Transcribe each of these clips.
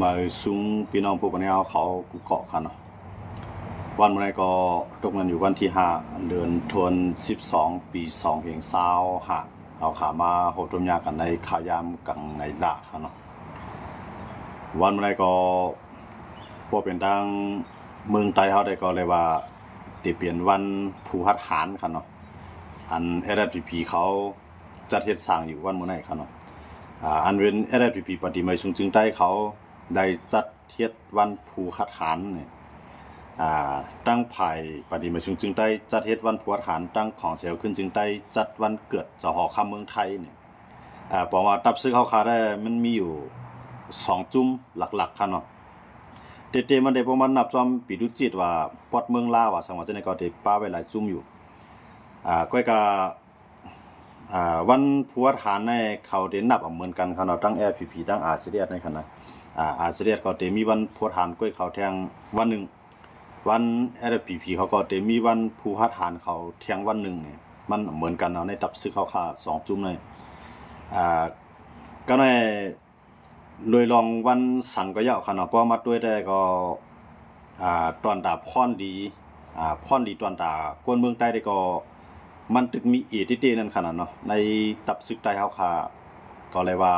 มาซุ้งพี่น้องผู้ปกครองเขากุเกาะกันเนาะวันเมื่อไรก็ตกนั้นอยู่วันที่5 เดือนธันวาคมปี2565เอาขามาโหตุมยากันในขายามกังในด่ากันเนาะวันเมื่อไรก็พวกเป็นทางเมืองไทยเขาได้ก็เลยว่าติเปลี่ยนวันภูหัตถานกันเนาะอัน SSPP เขาจัดเฮ็ดสร้างอยู่วันเมื่อไรกันเนาะอันเป็น SSPP ปฏิมาชุมจึงใต้เขาได้จัดเทียดวันภูหัตถานเนี่ยตั้งไผ่ปฏิมาชุมจึงใต้จัดเฮ็ดวันภูหัตถานตั้งของเสียวขึ้นจึงใต้จัดวันเกิดเจ้าหอคำเมืองไทยเนี่ยบอกว่าตับซื้อเขาคาได้มันมีอยู่2จุ่มหลักๆครับเนาะเตมันได้ประมาณนับจอมปีดุจิตว่าปอดเมืองลาวว่าสังว่าจะในก็ได้ป้าไว้หลายจุ่มอยู่ก้อยกาวันภูหัตถานในเขาได้นับเหมือนกันครับเนาะตั้ง LPP ตั้งอาเซียนในขณะอาเซียนก็ได้มีวันภูหัตถานก้อยเขาแทงวันนึงวัน LPP เขาก็ได้มีวันภูหัตถานเขาแทงวันนึงเนี่ยมันเหมือนกันเนาะในตับซื้อเขาค่า2จุ่มเลยก็ในเลยลองวันสังก็ยาวค่ะเนาะเพราะมาด้วยได้ก็ตอนดาพ่อนดีพ่อนดีตอนดากวนเมืองใต้ได้ก็มันตึกมีอีที่เตนั่นขนาดเนาะในตับศึกใต้เฮาค่ะก็เลยว่า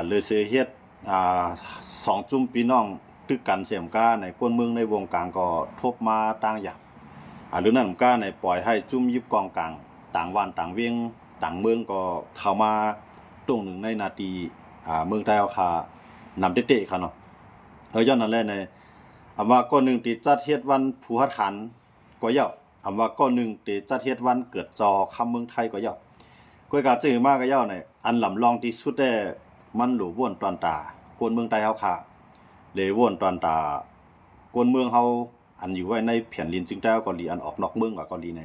เลยเสียเฮ็ด2จุ่มพี่น้องตึกกันเสียมก้าในกวนเมืองในวงกลางก็ทบมาต่างอย่างหรือนั่นก้าในปล่อยให้จุ่มยิบกองกลางต่างวันต่างเวียงต่างเมืองก็เข้ามาตรงหนึ่งในนาทีเมืองไทยเอาคานำเตะๆค่ะเนาะย้อนนั่นแหละในอำว่าก้อนหนึ่งที่จัดเฮ็ดวันภูหัตถานก็ยาวอำว่าก้อนหนึ่งที่จัดเฮ็ดวันเกิดจอคำเมืองไทยก็ยาวก้อยกาจื้อมากก็ยาวในอันลำลองที่สุดได้มันหลู่ว่นตอนตากวนเมืองไทยเฮาค่ะเลยว่นตอนตากวนเมืองเฮาอันอยู่ไว้ในแผ่นดินจึงได้ก็ลีอันออกนอกเมืองก็ลีใน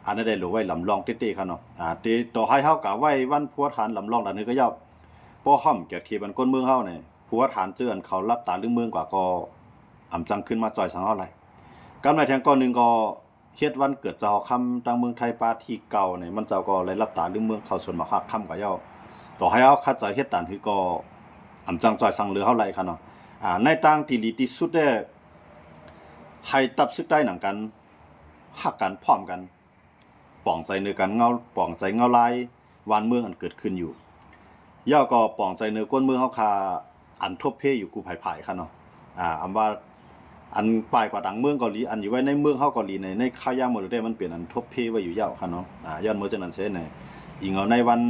อันนั้นได้หลู่ไว้ลำลองเตะๆค่ะเนาะที่ต่อให้เฮากะไว้วันภูหัตถานลำลองดันนี้ก็ยาวพอค่ำเกียรติขีบันก้นเมืองเฮาเนี่ยภูหัตถานเจือนเขารับตาลึงเมืองกว่าก็อำจังขึ้นมาจ่อยสังเฮาไหลกำไรแทงก้อนนึงก็เฮ็ดวันเกิดเจ้าค่ำทางเมืองไทยปาที่เก่าเนี่ยมันเจ้าก็เลยรับตาลึงเมืองเข้าส่วนมาคักค่ำก็ย่อต่อให้เฮาคัดใจเฮ็ดตานคือก็อำจังจ่อยสังเหลือเฮาไหลค่ะเนาะในต่างที่ลีที่สุดได้ให้ตับซึกได้หนังกันฮักกันพร้อมกันป่องใจเนื้อกันเงาป่องใจเงาลายวานเมืองอันเกิดขึ้นอยู่ย่อก็ป่องใจเนื้อก้นเมืองเฮาคาอันทบเพอยู่กูไผๆค่ะเนาะอำว่าอันปลายกว่าดังเมืองเกาหลีอันอยู่ไว้ในเมืองเฮาเกาหลีในข้าวยามมื้อได้มันเป็นอันทบเพไว้อยู่ยาวค่ะเนาะย้อนมื้อจังนั้นเสียในอิงเอาในวัน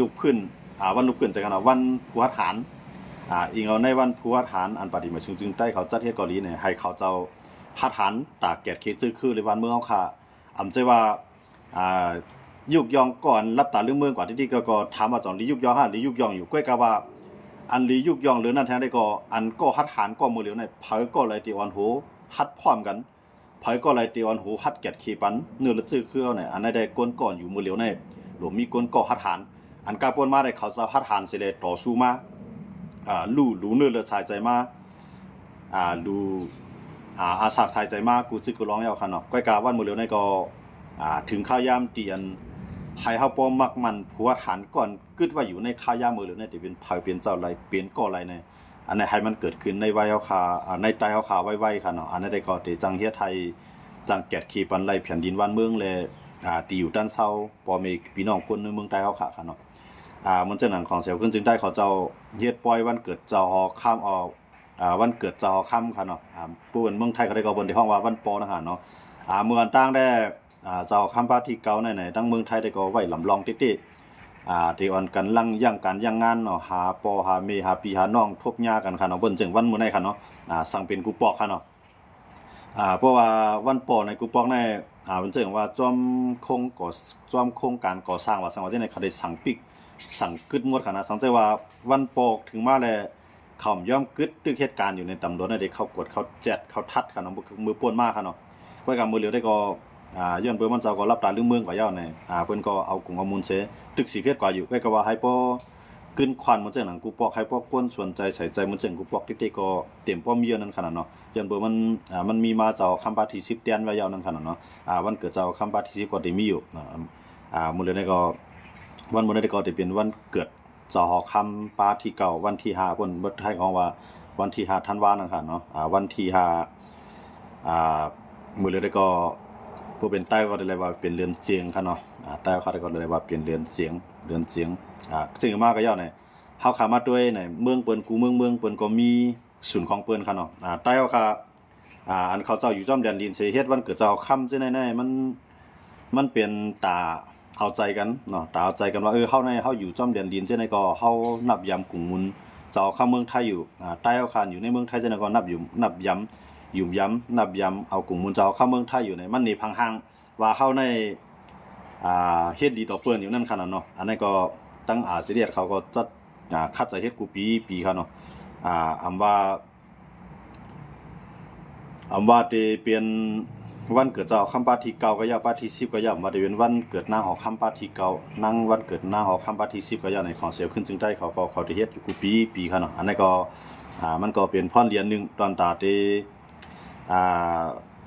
ลุกขึ้นวันลุกขึ้นจังกันวันภูหัตถานอิงเอาในวันภูหัตถานอันปฏิมาชุมจึงใต้เขาจัดเฮ็ดเกาหลีเนี่ยให้เขาเจ้าหัตถานตากแกดเคจื้อคือในวันเมืองเฮาค่ะอำใจว่ายุกยองก่อนรับตาเรื่องเมืองกว่าที่ก็ถามว่าจอนลียุกยองหรือยุกยองอยู่ก้อยกะว่าอันลียุกยองหรือนั่นแท้ได้ก็อันก็ฮัดหานก็มือเหลียวในเผยก็เลยตีออนหูฮัดพร้อมกันเผยก็เลยตีออนหูฮัดแกดขี้ปันเนื้อละจื้อคือเอาเนี่ยอันนั้นได้ก้นก่อนอยู่มือเหลียวในหลวมมีก้นก็ฮัดหานอันกาปวนมาได้เขาจะฮัดหานสิเลยต่อสู้มาลู่เนื้อละชายใจมาลู่อาสาชายใจมากูซึกูร้องยาวคันเนาะก้อยกะวันมือเหลียวในก็ถึงข้าวยามเตียนให้เฮาปอมักมันผัวฐานก่อนกึดว่าอยู่ในข้าวยามมือหรือในที่เป็นเผาเป็นเจ้าไรเปลี่ยนก่อไรในอันนี้ให้มันเกิดขึ้นในวัยเฮาคาในใจเฮาคาไว้ๆค่ะเนาะอันนั้นได้ก็ที่จังเฮียไทยจังแกดขี่ปันไรแผ่นดินวันเมืองแลที่อยู่ด้านเซาพอมีพี่น้องคนในเมืองใต้เฮาค่ะเนาะมันจะหนังของเสียวขึ้นจึงได้เขาเจ้าเฮ็ดปล่อยวันเกิดเจ้าฮอข้ามออกวันเกิดเจ้าฮอค่ำค่ะเนาะผู้เป็นเมืองไทยก็ได้ก็บนที่ห้องว่าวันปอนะฮะเนาะเมืองต่างได้เจ้าคำปาที่เก่าไหนๆทั้งเมืองไทยได้ก็ไว้ลำลองติที่อ่อนกันลังย่างการย่างงานเนาะหาปอหาเมหาปีหาน้องทบหญ้ากันค่ะเนาะเบิ่นจึงวันมื้อไหนค่ะเนาะสั่งเป็นกูปอกค่ะเนาะเพราะว่าวันปอในกูปอกในเบิ่นจึงว่าจอมโครงการก่อสร้างว่าสังว่าที่ไหนเขาได้สั่งปิกสั่งกึดหมดค่ะนะสังใจว่าวันปอกถึงมาแล้วเขาย่อมกึดตึกเหตุการณ์อยู่ในตำรวจได้เขากดเขาแจดเขาทัดค่ะเนาะมือป่วนมากค่ะเนาะก้อยกับมือเหลียวได้ก็ย้อนเปิ้นมันเจ้าก็รับตาเรื่องเมืองกว่าย่อในเพิ่นก็เอากลุ่มเอามูลเสตึกสีเพชรกว่าอยู่ใกล้ก็ว่าให้ปอกึ้นควันมันจังหนังกูปอกให้ปอกก้นสนใจใส่ใจมันจังกูปอกติ๊กๆก็เต็มป้อมเยอะนั่นขนาดเนาะย้อนเปิ้นมันมีมาเจ้าคำปาที่10เดือนไว้ยาวนั่นขนาดเนาะวันเกิดเจ้าคำปาที่10ก็ได้มีอยู่มื้อนี้ก็วันมื้อนี้ก็ได้เป็นวันเกิด จะหอคำปาที่เก่าวันที่5เพิ่นบ่ให้ของว่าวันที่5ธันวานั่นค่ะเนาะวันที่5มื้อเลยก็ผู้เป็นใต้ก็ได้เลยว่าเป็นเรือนเจียงค่ะเนาะใต้เขาได้ก็เลยว่าเป็นเรือนเสียงซึ่งมาก็ย่อในเฮาเข้ามาด้วยในเมืองเปิ้นกูเมืองเปิ้นก็มีศูนย์ของเปิ้นค่ะเนาะใต้เขาอันเขาเจ้าอยู่จ้อมแดนดินเสเฮ็ดวันเกิดเจ้าค่ำจังได๋มันเป็นตาเอาใจกันเนาะตาเอาใจกันว่าเฮาอยู่จ้อมแดนดินจังได๋ก็เฮานับยำกุ่งมุนเจ้าเข้าเมืองไทยอยู่ใต้เอาคานอยู่ในเมืองไทยจังได๋ก็นับยำนับยำเอากุ่งมุนเจ้าเข้าเมืองไทยอยู่ในมันนี่พังห่างว่าเฮาในเฮ็ดดีต่อเปิ้นอยู่นั่นคั่นน่ะเนาะอันนั้นก็ตั้งซีเรียสเขาก็จัดคัดใจเฮ็ดกูปีค่ะเนาะอำว่าที่เป็นวันเกิดเจ้าคำปาที่เก่าก็ย่าปาที่10ก็ย่ามาได้เป็นวันเกิดนางหอคำปาที่เก่านางวันเกิดนางหอคำปาที่10ก็ย่าในของเสียวขึ้นจึงได้เขาได้เฮ็ดอยู่กูปีค่ะเนาะอันนั้นก็มันก็เป็นพรเรียนนึงตอนตาที่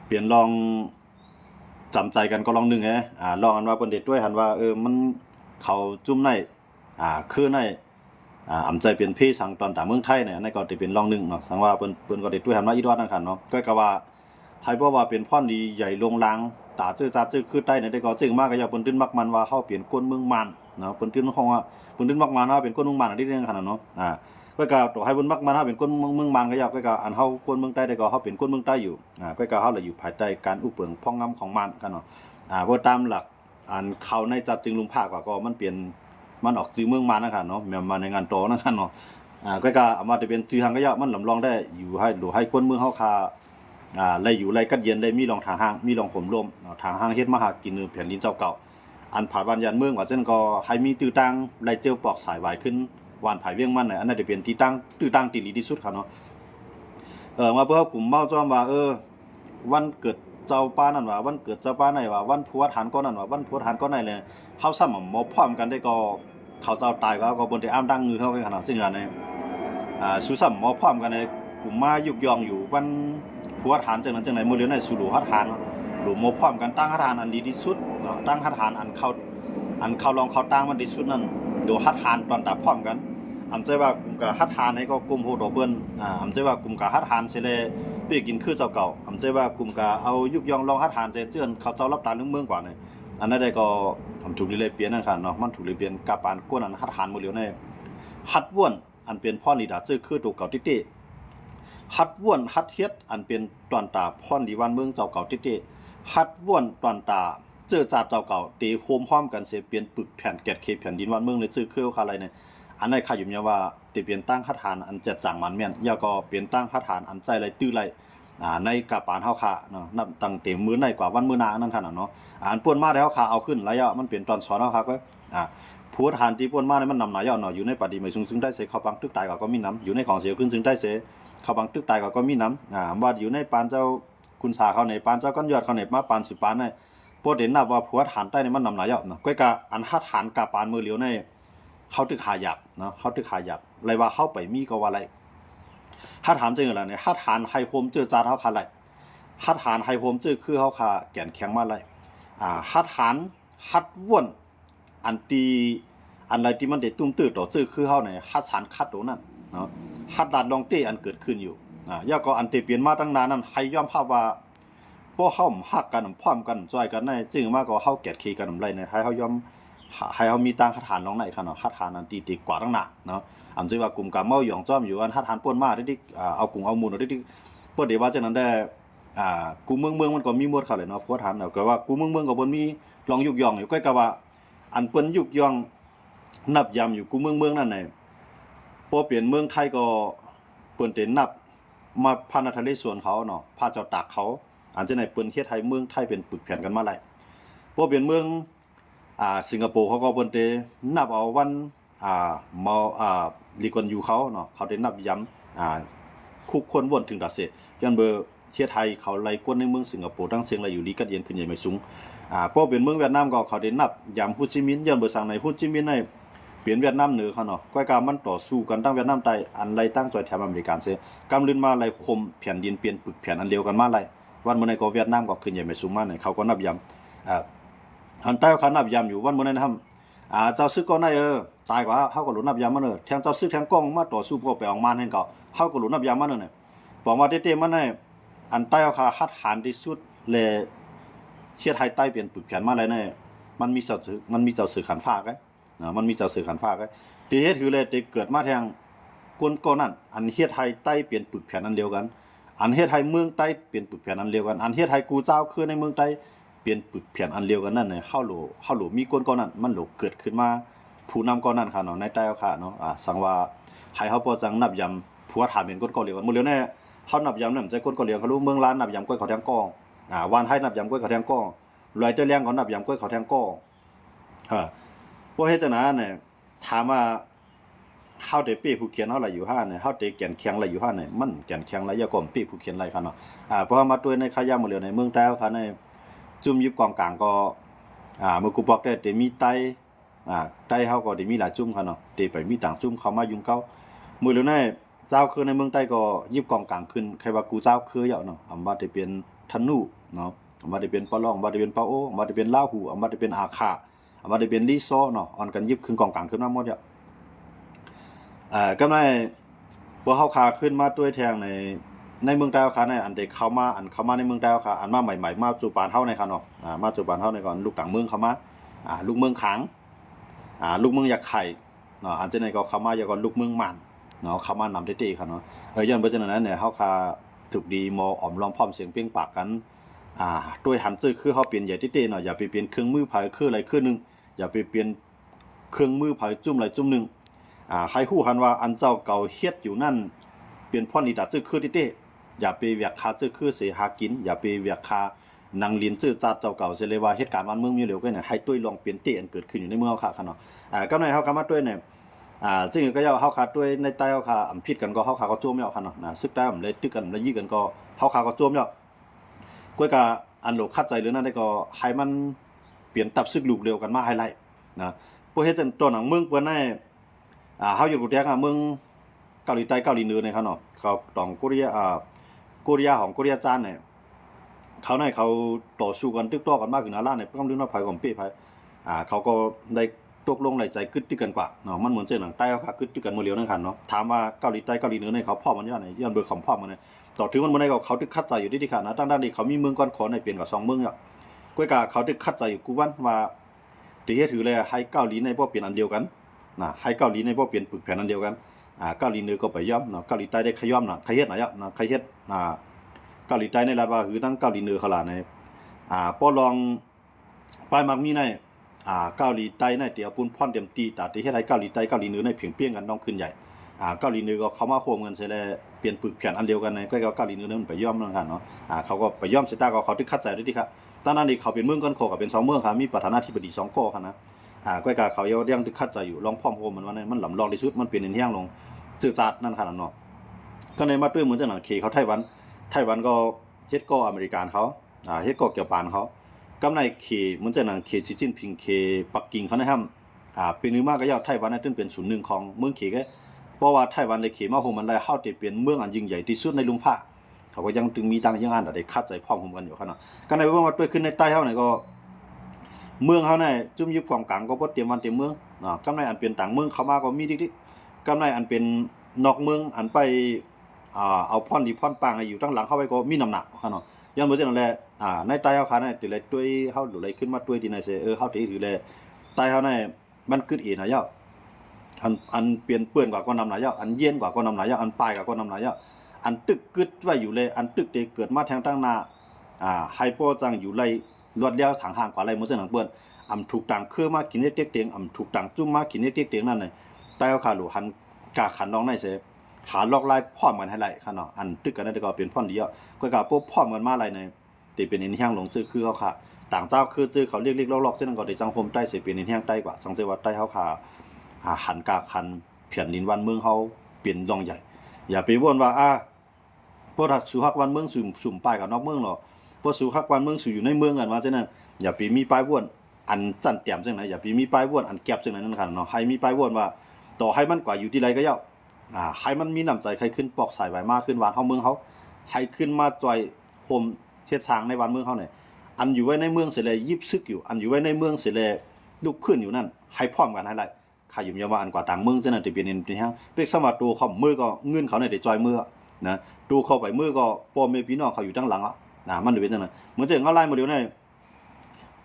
เปลี่ยนลองจำใจกันก็ลองนึงลองอันว่าเพิ่นเด็ดด้วยหันว่ามันเขาจุ่มในคือในอำใจเป็นพี่สังตอนตาเมืองไทยเนี่ยอันนั้นก็ได้เป็นลองนึงเนาะสังว่าเพิ่นก็เด็ดด้วยหันว่าอีดอดนั่นคั่นเนาะก็ว่าให้บ่ว่าเป็นพรดีใหญ่ลงลางตาจื้อจัดจื้อคือใต้เนี่ยได้ก็จึงมากก็อย่าเพิ่นตื่นมักมันว่าเฮาเป็นคนเมืองมันเนาะเพิ่นตื่นฮ้องว่าเพิ่นตื่นมักมันเฮาเป็นคนเมืองมันอันนี้เรื่องคั่นเนาะก็ต่อให้เพิ่นมักมันเฮาเป็นคนเมืองมันก็อย่าก็อันเฮาคนเมืองใต้ได้ก็เฮาเป็นคนเมืองใต้อยู่ก็เฮาเลยอยู่ภายใต้การอุปเปิงพ่องงำของมันคั่นเนาะบ่ตามหลักอันเขาในจัดจึงลุงภาคก็มันเปลี่ยนมันออกชื่อเมืองมันคั่นเนาะแม่นมาในงานโตนั่นคั่นเนาะก็เอามาได้เป็นชื่อทางก็อย่ามันลำลองได้อยู่ให้คนเมืองเฮาคาไล่อยู่ไล่กัดเย็นได้มีรองทางห้างมีรองผมลมทางห้างเฮ็ดมาหากินแผ่นดินเจ้าเก่าอันผาดวันยันเมืองว่าเช่นก็ให้มีตื้อตั้งไล่เจียวปอกสายไหวขึ้นวานผายเวียงมันอันนั้นจะเป็นที่ตั้งตื้อตั้งที่ดีที่สุดครับเนาะมาเพื่อกลุ่มเมาจ้อมว่าวันเกิดเจ้าป้านั่นว่าวันเกิดเจ้าป้าไหนว่าวันผัวฐานก้อนนั่นว่าวันผัวฐานก้อนไหนเลยเฮาซ้ำบ่พร้อมกันได้ก็เขาเจ้าตายก็บ่ได้อ้ามดังงือเฮากันขนาดซึ่งอันนี้สุซ้ำบ่พร้อมกันในกลุ่มมายุกยองอยู่วันผัวฐานจังนั้นจังไหนมื้อเดียวในสู่หลูหัดฐานหลูบ่พร้อมกันตั้งหัดฐานอันดีที่สุดเนาะตั้งหัดฐานอันเขาลองเขาตั้งมันดีสุดนั่นดูหัดฐานตอนตาพร้อมกันอำใจว่ากลุ่มกะหัดฐานให้ก็กลุ่มโหดเปิ้นอำใจว่ากลุ่มกะหัดฐานสิได้ไปกินคือเจ้าเก่าอำใจว่ากลุ่มกะเอายุกยองลองหัดฐานใจเจือนเขาเจ้ารับตาเรื่องเมืองกว่านี่อันนั้นได้ก็ทำถูกเลยเปลี่ยนนั่นค่ะเนาะมันถูกเลยเปลี่ยนกะปานกวนอันหัดฐานมื้อเดียวในหัดว่วนอันเป็นพ่อนิดาซื่อคือตัวเก่าติฮัดว่วนฮัดเฮ็ดอันเป็นตอนตาพ่อนดีวันเมืองเจ้าเก่าติฮัดว่วนตอนตาเจอจาเจ้าเก่าตีโคมพร้อมกันเสียเปลี่ยนปึกแผ่นแกดเคแผ่นดินวันเมืองเลยชื่อคืออะไรเนี่ยอันนั้นข้าอยู่เนี่ยว่าติเปลี่ยนตั้งฮัดฐานอันจัดจังมันแม่นยาก็เปลี่ยนตั้งฮัดฐานอันใจไรตื้อไรในกะปานเฮาค่ะเนาะนับตั้งเต็มมื้อในกว่าวันมื้อหน้านั่นคั่นเนาะอันป่วนมาแล้วค่ะเอาขึ้นระยะมันเป็นตอนสอนเฮาค่ะก็ผู้ทานที่ป่วนมาเนี่ยมันนำหนายอเนาะอยู่ในปฏิไม่ซึ่งได้เสเข้าปังตึกตายก็มีน้ำอยู่ในของเสียขึ้นซึ่งได้เสเขาบางตึกตายก็มีน้ำว่าอยู่ในปานเจ้าคุณสาเขาในปานเจ้าก้อนยอดเขาในมาปาน10ปานในโปรเดนนับว่าผัวฐานใต้ในมันนำหลายยอดเนาะก็กะอันหัดฐานกะปานมือเหลียวในเขาตึกหาหยับเนาะเขาตึกหาหยับไรว่าเข้าไปมีก็ว่าไรหัดฐานจังอะไรเนี่ยหัดฐานไฮโฮมเจอจานเขาขาไรหัดฐานไฮโฮมเจอคือเขาขาแก่นแข็งมาไรหัดฐานหัดว่วนอันตีอันไรที่มันเด็ดตุ้มตื้อต่อเจอคือเขาในหัดฐานคัดตัวนั้นเนาะฮัดดานลองเต้อันเกิดขึ้นอยู่ย่าก็อันเตเปลี่ยนมาตั้งนานนั้นให้ยอมภาพว่าพวกเฮาฮักกันพร้อมกันจอยกันในจึงมาก็เฮาแกดขี้กันไรเนี่ยให้เฮายอมให้เฮามีตั้งคาถานลองไหนคั่นเนาะคาถานอันตีกว่าตั้งหน้าเนาะอันสิว่ากลุ่มกะเมาหยองจ้อมอยู่อันคาถานป่นมาดิเอากุ้งเอามูลดิเปิ้นได้ว่าจังนั้นได้กูเมืองมันก็มีหมดเขาเลยเนาะเพราะถามแล้วก็ว่ากูเมืองก็บ่มีลองยุกยองอยู่ก็ว่าอันเปิ้นยุกยองนับยำอยู่กูเมืองนั่นน่ะพอเปลี่ยนเมืองไทยก็เปิ้นเต็นนับมาพานาทะเลสวนเขาเนาะพาเจ้าตากเขาอันจะไหนเปิ้นเฮ็ดให้เมืองไทยเป็นปึกแผ่นกันมาหลายพอเปลี่ยนเมืองสิงคโปร์เขาก็เปิ้นเตนับเอาวันมาลีกอนอยู่เขาเนาะเขาได้นับย้ำคุกคนวนถึงดาเซยันเบอร์เฮ็ดไทยเขาไล่กวนในเมืองสิงคโปร์ทั้งเสียงไล่อยู่ลีกัดเย็นขึ้นใหญ่ไม่สูงพอเป็นเมืองเวียดนามก็เขาได้นับย้ำโฮจิมินห์ยันเบอร์สั่งในโฮจิมินห์ในเปลี่ยนเวียดนามเหนือเขาเนาะก้อยกามันต่อสู้กันตั้งเวียดนามใต้อันไรตั้งจอยแถบอเมริกันเสียกำลืนมาไรคมแผ่นดินเปลี่ยนปึกแผ่นอันเดียวกันมาไรวันมื้อในก็เวียดนามก็ขึ้นใหญ่ไม่สูงมาเนี่ยเขาก็นับย้ำอันใต้เขานับย้ำอยู่วันมื้อนั้นท เจ้าซึกก็ได้ตายกว่าเฮาก็หลุนับยามมันแทงเจ้าซึกแทงกองมาต่อสู้พวกไปออกมานั่นก็เฮาก็หลุนับยามมันเนี่ยบอกว่าเต้ๆมันได้อันใต้เอาค่ะฮัดหานที่สุดเลยเชียไทยใต้เปลี่ยนปึกแขนมาเลยเนี่ยมันมีเจ้าสื่อขันฟ้ากันมันมีเจ้าสื่อขันฟ้ากันที่เฮ็ดคือเลยเกิดมาแทงคนก่อนนั้นอันเฮ็ดไทยใต้เปลี่ยนปึกแขนอันเดียวกันอันเฮ็ดไทยเมืองใต้เปลี่ยนปึกแผ่นอันเดียวกันอันเฮ็ดไทยกูเจ้าคือในเมืองใต้เปลี่ยนปึกแผ่นอันเดียวกันนั่นน่ะเฮาโหลมีคนก่อนนั้นมันโหลเกิดขึ้นมาผู้นำก่อนนั้นค่ะเนาะในใต้เอาค่ะเนาะสังว่าให้เฮาบ่จังนับยำผัวถามเป็นคนก่อเดียวกันหมดแล้วแน่เฮานับยำนั่นใจคนก่อเดียวเขารู้เมืองล้านนับยำก้อยเขาแทงก้องวานให้นับยำก้อยเขาแทงก้องลอยเตแรงเขานับยำก้อยเขาแทงก้องบ่เฮ็ดจังนั้นน่ะถามว่าเฮาได้เป้ผู้เขียนเฮาไหลอยู่ห้าเนี่ยเฮาได้แก่นแข็งไหลอยู่ห้าเนี่ยมันแก่นแข็งไหลยาก่อมเป้ผู้เขียนไหลค่ะเนาะเพราะมาตัวในขายาหมดเลยในเมืองใต้ค่ะในจุ่มยิบกองกลางก็เมื่อกูบอกได้แต่มีไต้ไต้เฮาก็ได้มีหลายจุ่มค่ะเนาะแต่ไปมีต่างจุ่มเข้ามายุ่งเก่ามื้อแล้วในเจ้าคือในเมืองใต้ก็ยิบกองกลางขึ้นใครว่ากูเจ้าคือเยาะเนาะอำว่าได้เป็นธนูเนาะอำว่าได้เป็นปะล่องอำว่าได้เป็นปะโออำว่าได้เป็นลาหูอำว่าได้เป็นอาคาอำว่าได้เป็นลีซอเนาะอ่อนกันยิบขึ้นกองกลางขึ้นมาหมดเยาะก็ได้บ่เฮาขาขึ้นมาด้วยแทงในเมืองใต้ค่ะในอันเด็กเข้ามาในเมืองใต้ค่ะอันมาใหม่ๆมาจูปานเฮาในค่ะเนาะมาจูปานเฮาในก่อนลูกต่างเมืองเข้ามาลูกเมืองขางลูกเมืองอยากไข่เนาะอันเจไหนก็เข้ามาอย่าก่อนลูกเมืองมันเนาะเข้ามานำเต้ๆค่ะเนาะย้อนเบิ่จังนั้นเนี่ยเฮาค่ะถูกดีมออ้อมล้อมพร้อมเสียงเปล่งปากกันด้วยหันซื่อคือเฮาเปลี่ยนใหญ่เต้ๆเนาะอย่าไปเปลี่ยนเครื่องมือไผคืออะไรคือนึงอย่าไปเปลี่ยนเครื่องมือไผจุ่มอะไรจุ่มนึงใครฮู้คันว่าอันเจ้าเก่าเฮ็ดอยู่นั่นเปลี่ยนพ่อนี่ตาซื่อคือเต้ๆอย่าไปเวียกคาซื่อคือสิหากินอย่าไปเวียกคานังเรียนซื่อจัดเจ้าเก่าสิเลยว่าเหตุการณ์บ้านเมืองมีเหลวกันเนี่ยให้ตุ้ยลองเปลี่ยนเต้อันเกิดขึ้นอยู่ในเมืองเฮาค่ะเนาะก็ในเฮาคำว่าตุ้ยเนี่ยซึ่งก็เฮาคาตุ้ยในใต้เฮาคาอำผิดกันก็เฮาคาก็โจมเนาะค่ะเนาะซึกได้มันเลยตึกกันแล้วยี้กันก็เฮาคาก็โจมเนาะก้อยก็อันโหลคัดใจหรือนั่นได้ก็ให้มันเปลี่ยนตับซึกลูกเร็วกันมาให้ไล่นะบ่เฮ็ดจังตัวหนังเมืองเปิ้นให้เฮาอยู่กูแท้เมืองเกาหลีใต้เกาหลีเหนือเนี่ยครับเนาะเขาตองโคเรียของโคเรียจานเนี่ยเขาในเขาต่อสู้กันตึกต่อกันมากขึ้นล่ะเนี่ยต้องเรื่องว่าไผของเป้ไผเขาก็ได้ตกลงในใจกึดตึกกันกว่าเนาะมันเหมือนเจ้หนังใต้เขากึดตึกกันมื้อเดียวนั่นคั่นเนาะถามว่าเกาหลีใต้เกาหลีเหนือเนี่ยเขาพร้อมมันยังไงย้อนเบิกคำพร้อมมันเนี่ยต่อถึงมันบ่ได้ก็เขาตึกคัดใจอยู่ที่ค่ะนะตั้งๆนี่เขามีเมืองก่อนขอในเปลี่ยนกับ2เมืองอ่ะก้อยกะเขาตึกคัดใจอยู่กูวันว่าที่เฮ็ดถือเลยให้เกาหลีในบ่เปลี่ยนอันเดียวกันให้เกาหลีในบ่เปลี่ยนปึกแผ่นอันเดียวกันเกาหลีเหนือก็ไปย่อมเนาะเกาหลีใต้ได้ขย่อมใครเฮ็ดน่ะใครเฮ็ดเกาหลีใต้ในรัฐว่าคือทั้งเกาหลีเหนือเขาล่ะในป้อลองปลายมักมีในเกาหลีใต้ในเตียวปุ่นพรเต็มตีตาที่เฮ็ดให้เกาหลีใต้เกาหลีเหนือในเพียงเปี้ยงกันต้องขึ้นใหญ่เกาหลีเหนือก็เข้ามาโคมกันเสียแล้วเปลี่ยนปึกแผ่นอันเดียวกันในก็เกาหลีเหนือนั้นไปย่อมนั่นกันเนาะเขาก็ไปย่อมเสตาก็เขาตึกคัดใจด้วยที่ครับตอนนั้นนี่เขาเป็นเมืองก่อนโคก็เป็น2เมืองครับมีประธานาธิบดี2ข้อครับนะก้อยกาเขายังตึกคัดใจอยู่ลองพร้อมโฮมมันหลำรองที่สุดมันเป็นเฮียงลงสื่อสารนั่นขนาดเนาะก็ในมาตื้อเหมือนจังหนังเคเขาไต้หวันก็เฮ็ดก็อเมริกันเขาเฮ็ดก็เกี่ยวปานเขากำในเคเหมือนจังหนังเคชิจิ้นผิงเคปักกิ่งเขานะครับเป็นนึงมากก็ยาวไต้หวันนั้นเป็นศูนย์หนึ่งของเมืองเคก็เพราะว่าไต้หวันในเคมาโฮมมันได้เฮาได้เป็นเมืองอันยิ่งใหญ่ที่สุดในลุ่มฟ้าเขาก็ยังตึงมีตังยังอันได้คัดใจพร้อมกันอยู่คั่นเนาะก็ในว่ามาตื้อขึ้นในใต้เฮานี่ก็เมืองเฮานี่จุ่มยุบความกลางก็บ่เตรียมวันเตรียมเมืองกำในอันเป็นต่างเมืองเข้ามาก็มีดิๆกำในอันเป็นนอกเมืองอันไปเอาพ่อนดีพ่อนปางอยู่ตั้งหลังเข้าไปก็มีน้ำหนักคั่นเนาะย้อนบ่จังนั้นแหละในใต้เฮาค่ะนี่ติเลยด้วยเฮาหรืออะไรขึ้นมาด้วยที่ไหนเสเฮาติถือแลใต้เฮานี่มันกึดอีน่ะยาอันเปลี่ยนเปื้อนกว่าก็นำหลายยาอันเย็นกว่าก็นำหลายยาอันปลายกว่าก็นำหลายยาอันตึกกึดไว้อยู่เลยอันตึกเกิดมาแทงตั้งหน้าไฮโปจังอยู่ไรรวดแล้วทางห่างกว่าไรบ่จังนั้นเปิ้นอำถูกต่างคือมากินเต็กเตียงอำถูกต่างจุ่มมากินเต็กเตียงนั่นน่ะใต้เฮาค่ะหลูหันกาขันน้องในเสหาลอกลายพร้อมกันให้ไล่คั่นเนาะอันตึกกันได้ก็เป็นพ่อนดีอ่ะก็กะปุ๊บพร้อมกันมาไล่ในที่เป็นอินเฮียงหลงซื่อคือเขาค่ะต่างเจ้าคือชื่อเขาเรียกๆลอกๆเช่นนั้นก็ได้จังคมใต้สิเป็นอินเฮียงใต้กว่าสังเกตว่าใต้เฮาค่ะหันกาคันเพียนดินวันเมืองเฮาเปลี่ยนรองใหญ่อย่าไปว่นว่าพวกสุฮักวันเมืองสุ่มป้ายกับนอกเมืองหรอกพวกสุฮักวันเมืองสู่อยู่ในเมืองกันว่าจังนั้นอย่าไปมีป้ายว่นอันจั่นแต้มจังไหนอย่าไปมีป้ายว่นอันแก็บจังไหนนั่นคั่นเนาะให้มีป้ายว่นว่าต่อให้มันกว่าอยู่ที่ไรก็ย่อใครมันมีน้ำใจใครขึ้นปอกสายไว้มากขึ้นวานเฮาเมืองเฮาให้ขึ้นมาจอยโฮมเฮ็ดสร้างในวันเมืองเฮาเนี่ยอันอยู่ไว้ในเมืองเสิแลยิบซึกอยู่อันอยู่ไว้ในเมืองเสิแลลูกพื้นอยู่นั่น ให้พร้อมกันให้ไรขายอยู่ยามว่าอันกว่าต่างเมืองเจ้านั่นจะเป็นเป็นฮะเป็กสมัครตัวเขามือก็เงินเขาในได้จอยมือนะดูเข้าไปมือก็พ่อแม่พี่น้องเขาอยู่ด้านหลังอ่ะนะมันเป็นจังนั้นเหมือนเจ้าเขาไล่มาเดี๋ยวนี้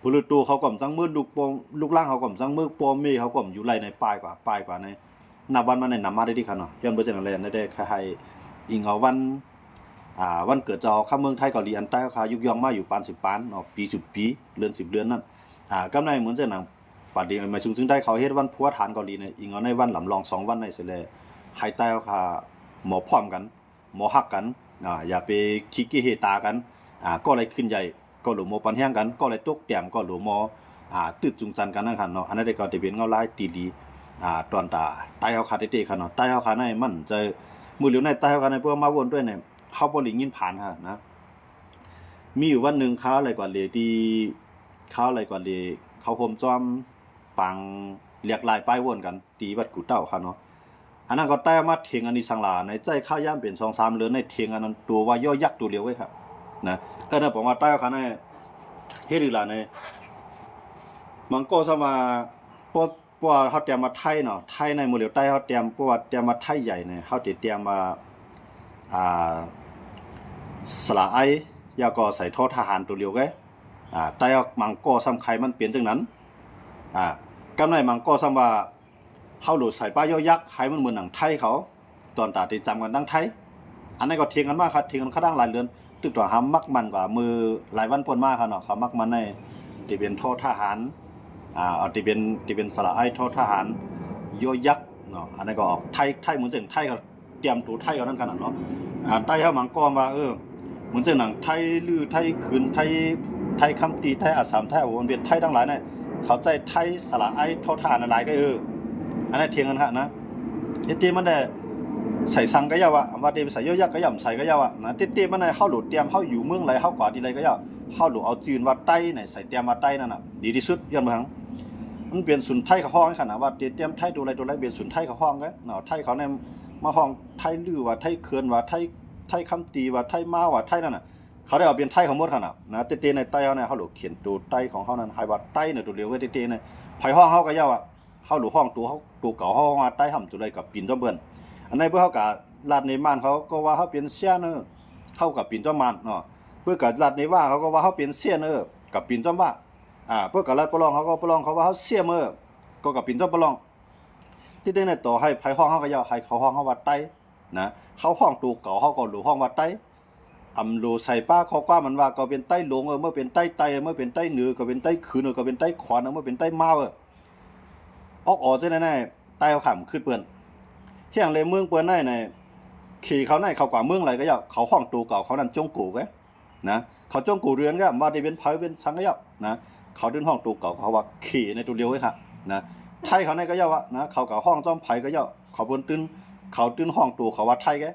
ผู้ลือตัวเขาก่อมจังมือลูกล่างเขาก่อมจังมือพ่อแม่เขาก่อมอยู่ไรในปลายกว่าในนับวันมาในนำมาได้ดีขนาดย้อนเบอร์เจนอะไรได้คล้ายอิงเอาวันเกิดเจ้าข้าเมืองไทยเกาหลีอันใต้เขายุกย่องมาอยู่ปาน10 ปานเนาะปี10 ปีเดือน10 เดือนนั่นกำในเหมือนเจ้าหนังปัดเดียวมาซึ่งได้เขาเฮ็ดวันพัวฐานเกาหลีเนี่ยอิงเอาในวันหลำลอง2 วันในเสร็จเลยไทยใต้เขาหมอพร้อมกันหมอฮักกันอย่าไปคิกกี้เฮตากันก็เลยขึ้นใหญ่ก็หลุมหมอปันแห้งกันก็เลยตกแต้มก็หลุมหมอตึดจุงจันกันนั่นคันเนาะอันนั้นได้ก็จะเป็นเงาลายตีดีตอนตาใต้เขาขาดเตะคันเนาะใต้เขาขาดในมันจะมือเหลียวในใต้เขาขาดในเพื่อมาวนด้วยเนี่ยเขาบ่หลิงยินผ่านค่ะนะมีอยู่วันนึงเขาอะไรกว่าเลยที่เขาโฮมจอมปังเรียกลายป้ายวนกันตีวัดกูเต้าค่ะเนาะอันนั้นก็ใต้มาเถียงอันนี้สังลาในใจข้าวย่ำเป็น2-3เรือนในเถียงอันนั้นตัวว่าย่อยักษ์ตัวเดียวไว้ครับนะนะผมว่าใต้เขาในเฮ็ดอีหลาในมันก็สมาปว่าเขาเตรียมมาไทยเนาะไทยในหมู่เหลียวใต้เขาเตรียมเพราะว่าเตรียมมาไทยใหญ่เนี่ยเขาเตรียมมาสละไอยาก็ใส่โทษทหารตัวเดียวไงใต้มังก็ซ้ำใครมันเปลี่ยนจังนั้นกำไรมังก็ซ้ำว่าเขาหลุดใส่ป้ายย่อยักษ์ใครมันเหมือนหนังไทยเขาตอนตาที่จำกันดังไทยอันนี้ก็เทียงกันมากครับเทียงกันข้าดังหลายเดือนตึกตัวหามักมันกว่ามือหลายวันปนมากครับเนาะเขามักมันในที่เป็นโทษทหารเอาที่เป็นสละไอโทษทหารย่อยักษ์เนาะอันนี้ก็ออกไทยเหมือนเช่นไทยก็เตรียมตัวไทยเขานั่นกันเนาะใต้เขามังก็ว่าเหมือนเช่นหนังไทยลือไทยขืนไทยคำตีไทยอาสามไทยวนเวียนไทยทั้งหลายเนี่ยเขาใจไทยสละไอโทษทหารอะไรก็อันนี้เทียงกันฮะนะเตี้ยมันได้ใส่ซังก็ยาวว่าเดี๋ยวใส่ย่อยักษ์ก็ย่ำใส่ก็ยาวนะเตี้ยมันได้เข้าหลุดเตรียมเข้าอยู่เมืองไรเข้ากว่าที่ไรก็ยาวเข้าหลุดเอาจีนว่าใต้เนี่ยใส่เตรียมมาใต้นั่นน่ะดีที่สุดย้อนมาทั้งมันเปลี่ยนสุนไทยเขาห้องขนาดว่าเตรียมไทยดูอะไรเปลี่ยนสุนไทยเขาห้องก็เนาะไทยเขาเนี่ยมาห้องไทยลือว่าไทยเขื่อนว่าไทยคำตีว่าไทยมาว่าไทยนั่นน่ะเขาได้เอาเปลี่ยนไทยของหมดขนาดนะเตี้ยในใต้เขาเนี่ยเขาหลุดเขียนตัวใต้ของเขานั้นให้ว่าใต้เนี่ยตัวเดียวก็เตี้ยเนี่ยไผ่ห้องเขาก็ยาวเขาหลุดห้องตัวเก่าห้องมาใต้ห่ำจุดไรกับปีนเจ้าเบิ้ลอันนี้เพื่อเขากับลาดในม่านเขาก็ว่าเขาเป็นเสี้ยนเข้ากับปีนเจ้ามันเนาะเพื่อกับลาดในว่าเขาก็ว่าเขาเป็นเสี้ยนกับปีนเจ้าว่าเพื่อกับลาดปลองเขาก็ปลองเขาว่าเขาเสี้ยมก็กับปีนเจ้าปลองที่ได้ในต่อให้ไผ่ห้องเขาก็ยาวให้เขาห้องเขาวัดใต้นะเขาห้องตัวเก่าเขาก็หลุดห้องวัดใต้หลุดใส่ป้าเขากว่ามันว่าก็เป็นใต้หลงเมื่อเป็นใต้เมื่อเป็นใต้เหนือก็เป็นใต้ขืนก็เป็นใต้ขวานเมื่อเป็นใต้มาออกจะแน่ใต้เขาขำขึ้นเปื่อนเที่ยงเลยเมืองเปื่อนในขี่เขาในเขากว่าเมืองอะไรก็ยาวเขาห้องตูเก่าเขานั่นจงกูไงนะเขาจงกูเรือนก็ว่าได้เป็นไผ่เป็นชังก็ยาวนะเขาดึงห้องตูเก่าเขาว่าขี่ในตัวเดียวไว้ค่ะนะไทยเขาในก็ยาวนะเขากับห้องจอมไผ่ก็ยาวเขาบนตื้นห้องตูเขาว่าไทยไง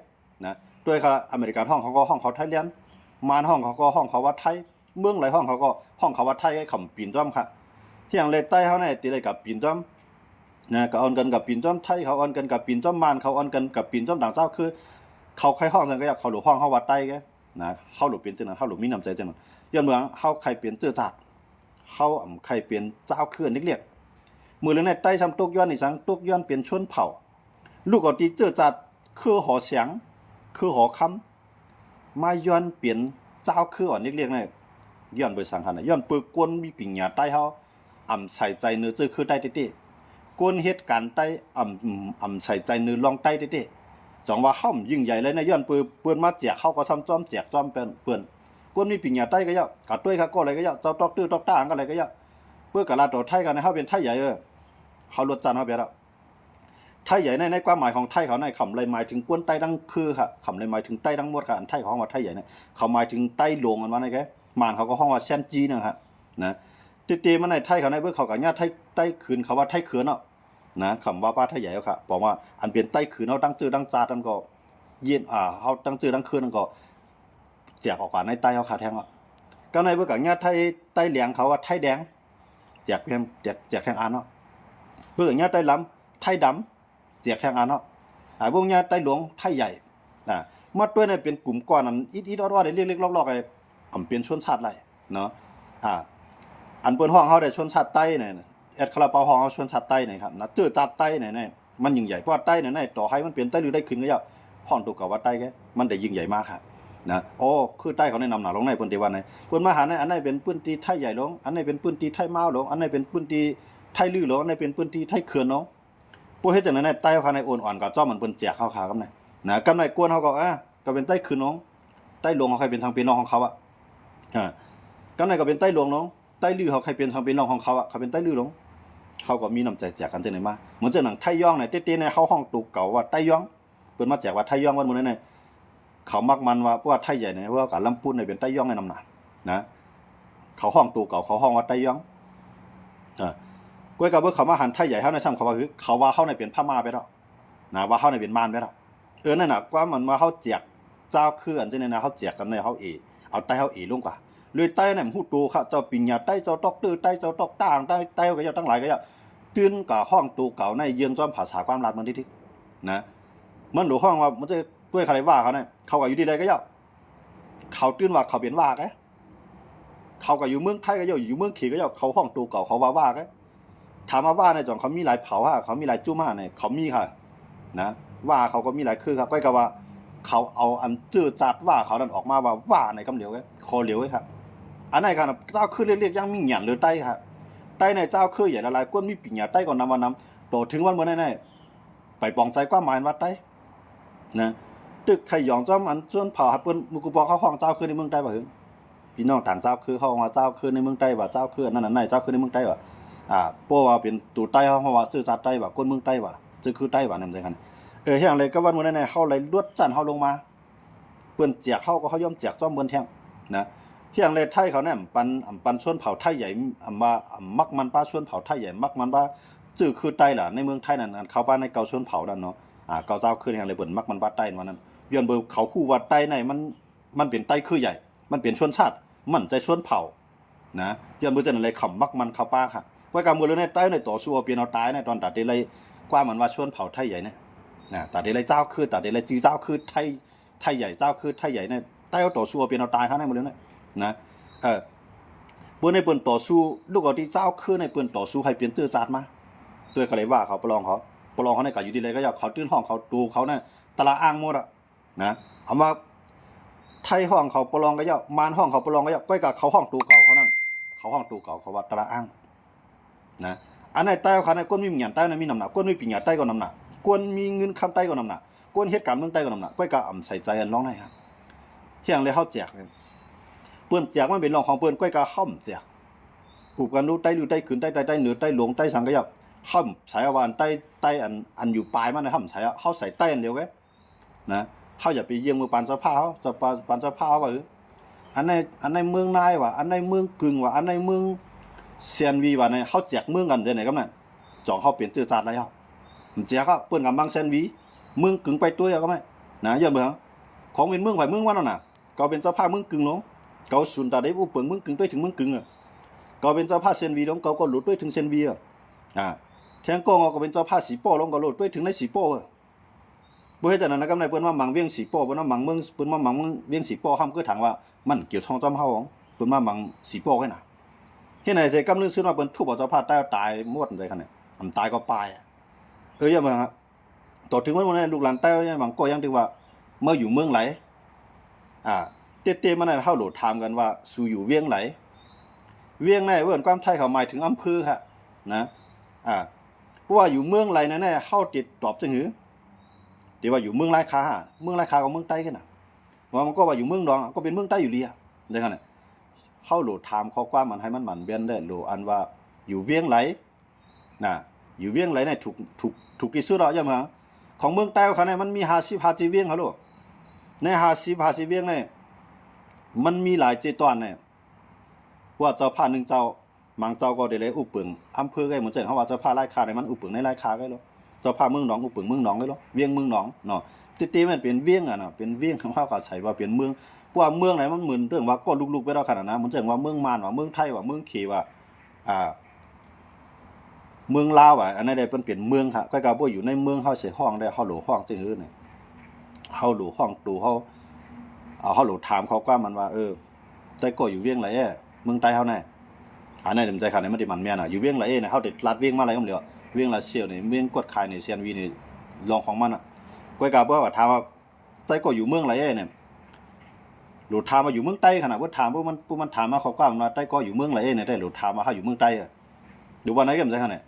นะด้วยค่ะอเมริกันห้องเขาก็ห้องเขาไทยเลียนมานห้องเขาก็ห้องเขาว่าไทยเมืองหลายห้องเขาก็ห้องเขาว่าไทยไงขำปีนจอมค่ะเที่ยงเลยใต้เขาในตีเลยกับปีนจอมนะก็ออนกันกับปีนจ้อมไทยเขาออนกันกับปีนจ้อมมานเขาออนกันกับปีนจ้อมต่างเจ้าคือเขาใครห้องจังก็อยากเขาหลุดห้องเขาวัดใต้แกนะเขาหลุดเป็นจังนั้นเขาหลุดมีน้ำใจจังนั้นย้อนเมืองเขาใครเปลี่ยนเจือจัดเขาใครเปลี่ยนเจ้าเคลื่อนนิดเรียกมือเรื่องในใต้ซ้ำตุกย้อนนี่สังตุกย้อนเปลี่ยนชนเผ่าลูกอตีเจือจัดคือหอเสียงคือหอคำมาย้อนเปลี่ยนเจ้าคืออ่อนนิดเรียกเนี่ยย้อนไปสังหันย้อนปืนกวนมีปิ่งหยาใต้เขาใส่ใจเนื้อเจือคือใต้เต้กวนเหตุการณ์ใต้ใส่ใจนือลองใต้เต้จังว่าห้อมยิ่งใหญ่เลยนะย้อนเปื้อนมาแจกเข้าก็ซ้ำจอมแจกจอมเป็นเปื้อนกวนมีปิ่งหยาใต้ก็ยะกัดด้วยค่ะก็อะไรก็ยะเจ้าตอกตื้อตอกต้างก็อะไรก็ยะเพื่อกะลาตัวไทยกันนะเขาเป็นไทยใหญ่เขาลดจานเขาไปแล้วไทยใหญ่ในความหมายของไทยเขาในคำเลยหมายถึงกวนใต้ดังคือค่ะคำเลยหมายถึงใต้ดังหมดค่ะอันไทยของว่าไทยใหญ่เนี่ยเขาหมายถึงใต้หลวงกันว่าไงแกมานเขาก็ห้องว่าเซียนจีนะครับนะตีมันในไทยเขาในเพื่อเขากับญาติไทยขืนเขาว่าไทยเขือนนะคำว่าป้าไทยใหญ่ค่ะบอกว่าอันเป็นใต้ขืนเขาตั้งจื่อตั้งจาตั้งก็เย็นเขาตั้งจื่อตั้งคืนตั้งก็แจกออกกว่าในใต้เขาขาแทงก็ในเพื่อกับญาติไทยใต้เหลียงเขาว่าไทยแดงแจกแทงอันเพื่อกับญาติใต้ล้ำไทยดำแจกแทงอันพวกญาติใต้หลวงไทยใหญ่มาด้วยในเป็นกลุ่มก้อนนั้นอิดออดๆเล็กๆลอกๆไอ้เป็นชนชาติไรเนาะอันเปิ้นห้องเขาได้ชนชาติใต้เนี่ย แอดคาราเปาห้องเอาชวนชัดใต้หน่อยครับนะเจอจัดใต้ไหนๆมันยิ่งใหญ่เพราะว่าใต้ไหนๆต่อให้มันเปลี่ยนใต้หรือได้ขึ้นก็ย่าห้องตัวเก่าว่าใต้แกมันได้ยิ่งใหญ่มากครับนะโอ้คือใต้เขาแนะนำหนาลงในเปิ้นตีวันไหนเปิ้นมาหาในอันไหนเป็นปื้นตีไทยใหญ่ลงอันไหนเป็นปื้นตีไทยเมาลงอันไหนเป็นปื้นตีไทยลื้อลงอันไหนเป็นปื้นตีไทยเขื่อนลงพวกเฮ็ดจังนั้นใต้เขาในโอนอ่อนกับจ้อมันเปิ้นแจกขาวๆกับไหนนะกำไรกวนเขาก็เป็นใต้คืนน้องใต้หลวงเขาใครเป็นทางเป็นน้องของเขากำไรก็เป็นใต้หลวงน้องใต้ลื้อเขาใครเป็นทางเป็นน้องของเขาเขาเป็นใต้ลื้อน้องเขาก็มีน้ำใจแจกกันจังไหนมาเหมือนจังหนังไทยย่องเต้ๆในเข้าห้องตุกเก่าว่าใต้ย่องเปิ้นมาแจกว่าไทยย่องวันมื้อนั้นเขามักมันว่าเพราะว่าไทยใหญ่เนี่ยว่าการลำพูนเป็นใต้ย่องในนำหนานะเขาห้องตูเก่าเขาห้องว่าใต้ย่องก้อยกับเมื่อเขามาหันไทยใหญ่เขาในซ้ำเขาว่าคือเขาว่าเขาในเป็นพม่าไปแล้วนะว่าเขาในเป็นมารไปแล้วนั่นน่ะว่ามันว่าเขาแจกเจ้าคืออันเจนนะเขาแจกกันในเขาเอาใต้เขาลงกว่าเลยใต้เนี่ยหูตูเขาเจ้าปิญญาใต้เจ้าตอกตื้อใต้เจ้าตอกต่างใต้ก็ยังตั้งหลายก็ยังตื่นกับห้องตูเก่าในเยืองจอมภาษาความรัดมันที่นะมันหลวงห้องว่ามันจะด้วยใครว่าเขาเนี่ยเขาก็อยู่ดีเลยก็ย่อเขาตื่นว่าเขาเป็นว่าไงเขาก็อยู่เมืองไทยก็ย่ออยู่เมืองขี่ก็ย่อเขาห้องตูเก่าเขาว่าไงถามว่าในจ่องเขามีหลายเผาเขามีหลายจุ่มเนี่ยเขามีค่ะนะว่าเขาก็มีหลายคือครับก็กับว่าเขาเอาอันจื้อจัดว่าเขาดันออกมาว่าในกำเหลียวไงคอเหลียวไงครับอันไหนครับเจ้าคือเรียกยังมีหยันหรือใต้ครับใต้ในเจ้าคือใหญ่ละลายก้นมีปิ่งหยาใต้ก่อนนำมานำโตถึงวันเมื่อไหร่ไปปองใจกว่าหมายว่าใต้นะตึกไข่หยองจ้อมอันจนเผาเปิ้นมุกุปอเขาห้องเจ้าคือในเมืองใต้บ่ถึงพี่น้องต่างเจ้าคือเขาว่าเจ้าคือในเมืองใต้ว่าเจ้าคือนั่นน่ะเจ้าคือในเมืองใต้ว่าเพราะว่าเป็นตู่ใต้เขาว่าซื่อสัตย์ใต้ว่าคนเมืองใต้ว่าซื่อคือใต้ว่านั่นจังซั่นเฮียงเลยก็วันมื้อนั้นเขาเลยลวดจั่นเขาลงมาเปิ้นแจกเขาก็เขายอมแจกจ้อมเปิ้นแท้งนะเฮียงเลยไทยเขาเนี่ยปันชวนเผ่าไทยใหญ่มามักมันป้าชวนเผ่าไทยใหญ่มักมันป้าซื่อคือใต้ล่ะในเมืองไทยนั่นเขาป้าในเก่าชวนเผ่านั่นเนาะเก่าเจ้าคือเฮียงเลยเปิ้นมักมันป้าใต้ว่านั้นย้อนเบอเขาคู่ว่าใต้ในมันเป็นใต้คือใหญ่มันเป็นชนชาติมันใจชวนเผ่านะย้อนเบอจังเลยขำมักมันเขาป้าค่ะว่าการเมืองในใต้ในต่อสู้เปลี่ยนเอาตายในตอนตัดได้กว่ามันว่าชวนเผ่าไทยใหญ่เนี่ยนะตัดได้เจ้าคือตัดได้จีเจ้าคือไทยใหญ่เจ้าคือไทยใหญ่เนี่ยใต้เอาต่อสู้เปลี่ยนเอาตายเขาในหมดเลยนะเปืนในปืนต่อสู้ลูกเอาที่เจ้าคือในปืนต่อสู้ให้เปลี่ยนตื้อจัดมาด้วยเขาเลยว่าเขาประลองเขาในกะอยู่ดีเลยก็อยากเขาตื้นห้องเขาตูเขาเนี่ยตะละอ้างหมดอ่ะนะเอามาไทยห้องเขาประลองก็อยากมานห้องเขาประลองก็อยากก้อยกับเขาห้องตูเก่าเขานั่นเขาห้องตูเก่าเขาว่าตะละอ้างนะอันไหนใต้เขาในก้นมีหยันใต้ในมีน้ำหนักก้นมีปิ่งหยันใต้ก็น้ำหนักก้นมีเงินคำใต้ก็น้ำหนักก้นเหตุการณ์เมืองใต้ก็น้ำหนักก้อยกับอ่ำใส่ใจอันร้องได้ครับเที่ยงเลยเขาแจกเปิ้นแจกมันเป็นรองของเปิ้นก้อยกับห้อมแจกอุบกันรู้ใต้ขึ้นใต้เหนือใต้หลวงใต้สังก็อยากห้อมใส่เอาวันใต้อันอยู่ปลายมันนะห้อมใส่เขาใส่ใต้อันเดียวกันนะเขาอย่าไปเยี่ยมมือปานเจ้าผ้าเขาจะปานเจ้าผ้าว่าอันในเมืองนายว่ะอันในเมืองกึ่งว่ะอันในเมืองเซียนวีว่ะในเขาแจกเมืองกันเดี๋ยวไหนก็นั่นจ่องเขาเปลี่ยนจื่อจัดอะไรเขาแจกเขาเปิ้นกับบางเซียนวีเมืองกึ่งไปตัวก็ไม่นะเยอะเหมือนของเป็นเมืองไปเมืองวันนั่นน่ะก็เป็นเจ้าผ้าเมืองกึ่งน้องเขาสุนตาได้ผู้เปิงเมืองกึ่งด้วยถึงเมืองกึ่งก็เป็นเจ้าผ้าเซียนวีน้องเขาก็หลุดด้วยถึงเซียนวีแทงกองก็เป็นเจ้าผ้าสีโป้ลงก็หลุดด้วยถึงในสีโป้บ่เฮ็ดจังนั้นนะครับนายเปิ้นว่ามังเวียงสีโป้เปิ้นว่ามังเมืองเปิ้นว่ามังเวียงสีโป้ห้ามคือถามว่ามันเกี่ยวช่องจอมเฮาของเปิ้นว่ามังสีโป้ไว้น่ะเฮ็ดไหนสิกำนึงซื้อว่าเปิ้นทุบเอาเจ้าผ้าตายหมดจังคั่นน่ะมันตายก็ปายอย่ามาต่อถึงวันนั้นลูกหลานใต้ยังมังก็ยังที่ว่าเมื่ออยู่เมืองไหลเต้ๆมันน่ะเฮาโหลดถามกันว่าสู่อยู่เวียงไหลเวียงในเอิ้นความไทยเขาหมายถึงอำเภอค่ะนะเพราะว่าอยู่เมืองไหลนั่นน่ะเฮาติดตอบจังหือที่ว่าอยู่เมืองไรคากับเมืองใต้กันน่ะว่ามันก็ว่าอยู่เมืองดองก็เป็นเมืองใต้อยู่ดีอ่ะจังซั่นน่ะเฮาโหลดถามข้อความมันให้มันเวียนได้โหลอันว่าอยู่เวียงไหลน่ะอยู่เวียงไหลเนี่ยถูกที่สุดแล้วใช่มั้ยของเมืองใต้เขาเนี่ยมันมี50เวียงเขาโลใน50เวียงเนี่ยมันมีหลายเจตอนเนี่ยว่าเจ้าผ้า1เจ้าบางเจ้าก็ได้เลยอุปึงอำเภอไงเหมือนเช่นเฮาว่าเจ้าผ้าหลายคาเนี่ยมันอุปึงในหลายคาไว้โลเจ้าผ้าเมืองหนองอุปึงเมืองหนองไว้โลเวียงเมืองหนองเนาะติมันเป็นเวียงอ่ะเนาะเป็นเวียงของเฮาก็ใช้ว่าเป็นเมืองเพราะว่าเมืองไหนมันเหมือนเรื่องว่าก็ลุกๆไปแล้วขนาดนั้นเหมือนเช่นว่าเมืองมานว่าเมืองไทยว่าเมืองเขว่าเมืองลาวอันนั้นได้เปลี่ยนเมืองค่ะก็บ่อยู่ในเมืองเฮาสิห้องได้เฮาโหลห้องจังหื้อนี่เฮาโหลห้องตู่เฮาโหลถามเขาว่ามันว่าแต่ก็อยู่เวียงไหนเมืองใต้เฮาแน่ อันนั้นใจค่ะในมันได้มันแม่น่ะอยู่เวียงละเอ้เนี่ยเฮาได้ลัดเวียงมาอะไรก็บ่เหลียวเวียงละเสี่ยวนี่เวียงกดขายนี่เซียนวีนี่ลองของมันอ่ะก้อยกาบ่ว่าถามว่าใต้ก็อยู่เมืองละเอ้เนี่ยหลุดถามว่าอยู่เมืองใต้ขนาดว่าถามพวกมันถามมาเขาก็ว่าใต้ก็อยู่เมืองละเอ้เนี่ยได้หลุดถามมาเฮาอยู่เมืองใต้อ่ะดูว่าไหนก็บ่ใช่คั่นน่ะ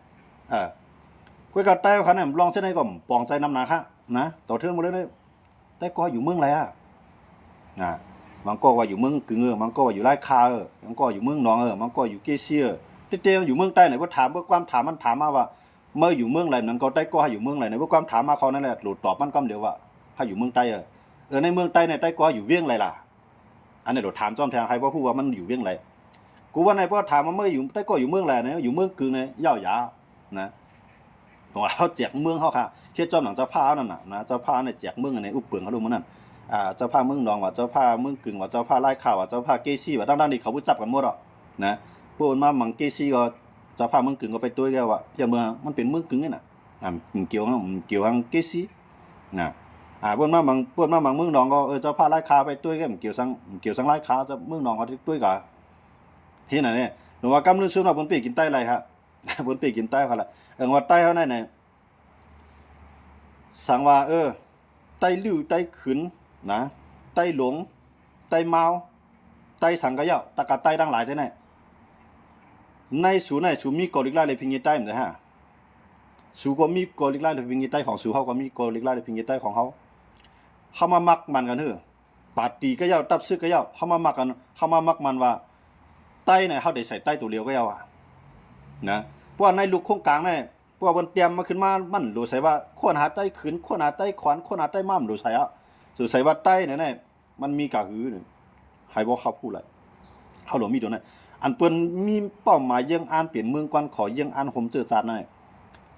ก้อยกาใต้คั่นน่ะลองเส้นไหนก็ปองใจน้ำหนาค่ะนะต่อเทื่องบ่ได้ใต้ก็อยู่เมืองไรอ่ะบางก็ว่าอยู่เมืองกึ่งบางก็ว่าอยู่ไร่คาบางก็อยู่เมืองหนองบางก็อยู่เกเซียเต้ๆอยู่เมืองใต้ไหนว่าถามเพื่อความถามมันถามมาว่าเมื่ออยู่เมืองไหนนั้นก็ใต้ก็ให้อยู่เมืองไหนเพื่อความถามมาเขานั่นแหละหลุดตอบมันก็เดียวว่าให้อยู่เมืองใต้ในเมืองใต้ในใต้ก็อยู่เวียงไรล่ะอันนี้หลุดถามจอมแทงใครว่าพูดว่ามันอยู่เวียงไรกูว่าในเพราะถามมาเมื่ออยู่ใต้ก็อยู่เมืองไรเนี่ยอยู่เมืองกึ่งเนี่ยย่ายานะของเราแจกเมืองเขาค่ะเทียจอมหลังเจ้าผ้านั่นน่ะนะเจ้าผ้าเนี่ยแจกเมืองในอุปเปิงเขาดูมันนั่นเจ้าผ้าเมืองนองว่าเจ้าผ้าเมืองกึ่งว่าเจ้าผ้าไร่ข่าวว่าเจ้าผ้าเกซี่ว่าด้านๆนี่เขาพูดจับกันหมดอ่ะนะพวกมามังเกซี่ก็เจ้าผ้าเมืองกึ่งก็ไปตัวแกว่าเจ้าเมืองมันเป็นเมืองกึ่งนี่น่ะเกี่ยวกับเกซี่นะพวกมามังเมืองนองก็เจ้าผ้าไร่ข่าวไปตัวแกเกี่ยวสังไร่ข่าวเจ้าเมืองนองก็ตัวก็เห็นน่ะเนี่ยหนูว่ากำนึงซุนว่าบนปีกินใต้ไรครับบนปีกินใต้เขาละว่าใต้เขาไหนสั่งว่าใต้ลิ้วใต้ขืนนะใต้หลงใต้เมาใต้สังกะยะตะกะใต้ดังหลายจังได๋ในสูไหนสูมีกอลิกลาเลยพิงใต้มั้ยฮะสูก็มีกอลิกลาเลยพิงใต้ของสูเฮาก็มีกอลิกลาเลยพิงใต้ของเฮามามักมันกันปาตีก็ยาวตับซึกก็ยาวเฮามามักมันว่าใต้เนี่ยเฮาได้ใส่ใต้ตัวเลียวก็ยาวนะเพราะว่าในลูกโครงกลางเนี่ยเพราะว่าเพิ่นเตรียมมาขึ้นมามันรู้ใส่ว่าควรหาใต้ขืนควรหาใต้ขวานควรหาใต้ม้ามรู้ใส่สู่ใส่ว่าใต้เนี่ยมันมีกะหือให้บ่เข้าพูดเลยเฮาหลมีตัวนั้นอันเปิ้นมีเป้าหมายยังอ่านเปลี่ยนเมืองก่อนขอยังอ่านห่มเจอจาดนั่น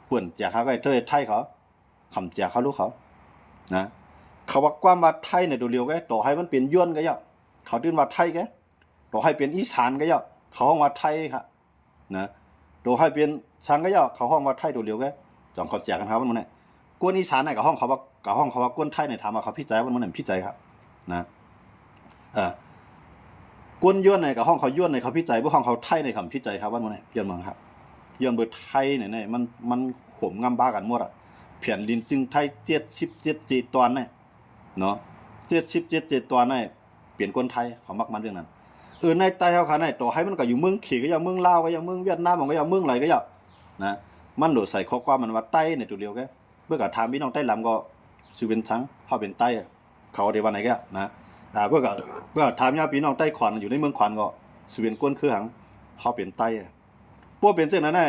เปิ้นแจกเขาไว้ไทยเขาคำแจกเขาลูกเขานะเขาว่าความว่าไทยเนี่ยตัวเดียวแกต่อให้มันเป็นยวนก็ยะเขาตื่นว่าไทยแกต่อให้เป็นอีสานก็ยะเขาว่าไทยครับนะต่อให้เป็นชังก็ยะเขาห้องว่าไทยตัวเดียวแกจังเขาแจกกันครับมันเนี่ยกวนอีสานน่ะกับห้องเขาว่ากวนไทยเนี่ยถามว่าเขาพิจัยว่ามันพิจัยครับนะกวนย้อนในกับห้องเขาย้อนในเขาพิจัยบ่ห้องเขาไทยในคำพิจัยครับว่ามันเนี่ยย้อนเมืองครับย้อนเบิดไทยเนี่ยมันขมงำบ้ากันหมดอ่ะเพียนลินจึงไทย77 7ตอนเนี่ยเนาะ77 7ตอนเนี่ยเปลี่ยนคนไทยเขามักมันเรื่องนั้นในใต้เฮาค่ะในต่อให้มันก็อยู่เมืองขี่ก็อย่างเมืองลาวก็อย่างเมืองเวียดนามก็อย่างเมืองไหนก็อย่างนะมันโดดใส่ข้อความมันว่าใต้เนี่ยตัวเดียวแกเมื่อก็ถามพี่น้องใต้ลำก็สิเป็นทั้งเฮาเป็นใต้เขาได้ว่าไหนก็นะเพื่อถามญาติพี่น้องใต้ขวัญอยู่ในเมืองขวัญก็สิเป็นก้นคือหังเฮาเป็นใต้พวกเป็นจังนั้นน่ะ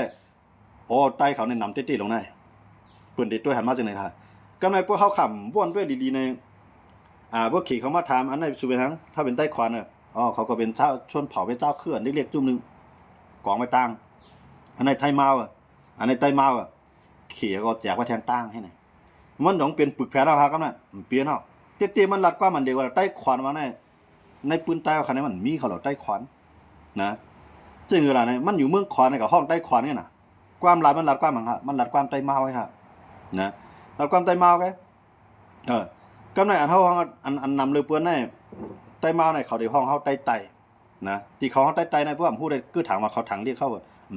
ใต้เขาแนะนำตี้ๆลงได้เพิ่นได้ตัวหันมาจังได๋ค่ะกำไดพวกเฮาค้ำว่อนด้วยดีๆในพวกขี่เขามาถามอันไหนสิเป็นหังถ้าเป็นใต้ขวัญเขาก็เป็นเจ้าชนเผ่าเป็นเจ้าเคลื่อนเรียกจุ่มนึงกองไว้ตั้งอันไหนไทยมาอันไหนใต้มาขี่ก็แจกไว้แทงตั้งให้ไหนมันต้องเป็นปึกแผลแล้วครับนั่นเปลี่ยนเอาเตี้ยมันรัดกว่ามันเดียวว่าใต้ขวานมาในปืนใต้คันนี้มันมีเขาหรอใต้ขวานนะซึ่งเวลาเนี่ยมันอยู่เมืองขวานกับห้องใต้ขวานนี่นะความรัดมันรัดกว่ามันครับมันรัดความใต้มาไว้ครับนะรัดความใต้มาไว้กำไรอันเท่าอันนำเลยเปื้อนได้ใต้มาในเขาได้ห้องเขาใต้นะที่เขาใต้ในพวกผมพูดได้คือถางมาเขาถังเรียกเขา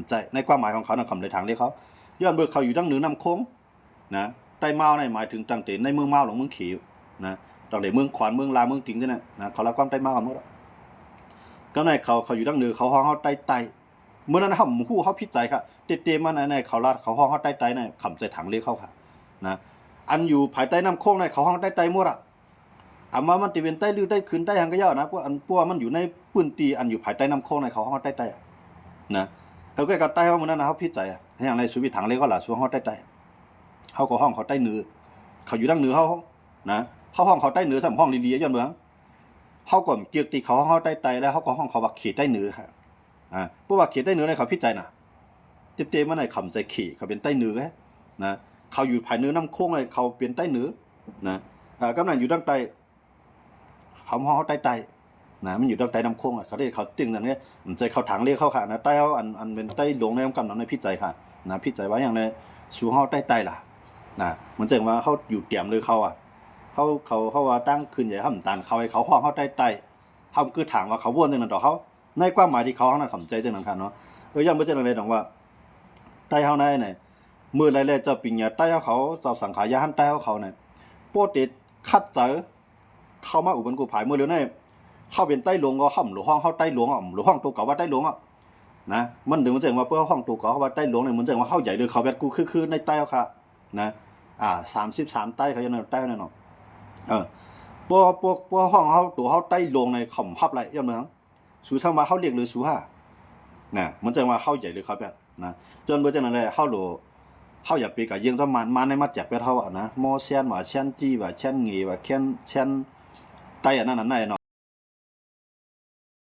ใจในความหมายของเขาคำเลยถังเรียกเขาย้อนเบิกเขาอยู่ตั้งเหนือน้ำโค้งนะใต้มาในหมายถึงตั้งแต่ในเมืองมาหลงเมืองขีนะตั้งแต่เมืองขวานเมืองลาเมืองติงนี่นะเขารับความใต้มากันหมดก็ในเขาอยู่ตั้งเหนือเขาห้องเขาใต้เมื่อนั้นเขาหูเขาพิจัยครับเตๆมาในเขาลาดเขาห้องเขาใต้ในคำใจถังเรียกเขาค่ะนะอันอยู่ภายใต้น้ำโค้งในเขาห้องใต้หมดมามันติเป็นใต้ลิ้วใต้ขืนใต้หางก็ยาวนะพวกมันอยู่ในปืนตีอันอยู่ภายใต้น้ำโค้งในเขาห้องใต้นะเขาก็กับใต้เขาเหมือนนั้นนะเขาพิจัยอย่างในสุวิถังเล็กเขาหล่ะช่วงเขาใต้เขาก็ห้องเขาใต้เหนือเขาอยู่ดังเหนือเขานะเขาห้องเขาใต้เหนือสามห้องลีๆย้อนเมืองเขาก่อนเกี่ยวตีเขาห้องเขาใต้แล้วเขาก็ห้องเขาว่าขีดใต้เหนือครับพวกว่าขีดใต้เหนือในเขาพิจัยนะเต็มๆมาในคำใจขี่เขาเป็นใต้เหนือนะเขาอยู่ภายเหนือน้ำโค้งในเขาเป็นใต้เหนือนะกำลังอยู่ดังใต้เขาห้องเขาใต้นะมันอยู่ดังใต้น้ำโค้งเขาได้เขาตึงนั่นเนี่ยใจเขาถังเรียกเขาค่ะนะใต้เขาอันเป็นใต้หลวงในกำลังในพิจัยค่ะนะพิจัยไว้อย่างในสู่ห้องใต้ล่ะนะมันจึงว่าเขาอยู่เตรียมเลยเขาเขาว่าตั้งคืนใหญ่ห้ามตันเขาให้เขาห้องเขาใต้เขาคือถามว่าเขาวนจังนั้นต่อเขาในความหมายที่เขาห้องนั้นขำใจจังนั้นค่ะเนาะ ยังบ่จังได๋ดอกว่าใต้เฮาในเนี่ยมื้อแรกๆเจ้าปิงญาใต้เขาเจ้าสังขายาหันใต้เขาเนี่ยโปรติคัดเจอเข้ามาอุบันกูภายมื้อเร็วเนี่ยเข้าเป็นใต้หลวงก็ห่ำหรือห้องเข้าใต้หลวงอ่ะหรือห้องตัวเก่าว่าใต้หลวงอ่ะนะมันถึงมันจังว่าเปิ้นห้องตัวเก่าว่าใต้หลวงเนี่ยมันจังว่าเข้าใหญ่เลยเขาแบบกูคือในใต้เขาค่ะนะ33ใต้เขาอยู่ในใต้นั่นเนาะพวกห้องเขาตัวเขาใต้หลวงในข่อมพับไรย่ำเมืองสูช่างว่าเขาเรียกหรือสูห้านะมันจังว่าเข้าใหญ่เลยเขาแบบนะจนเมื่อจังนั้นเลยเข้าหลเข้าอย่าปีกับยิงจะมาในมาแจกไปเท่าอ่ะนะมอเซียนว่าเช่นจี้ว่าเช่นงีว่าเช่นใต้อันนั้นเนาะ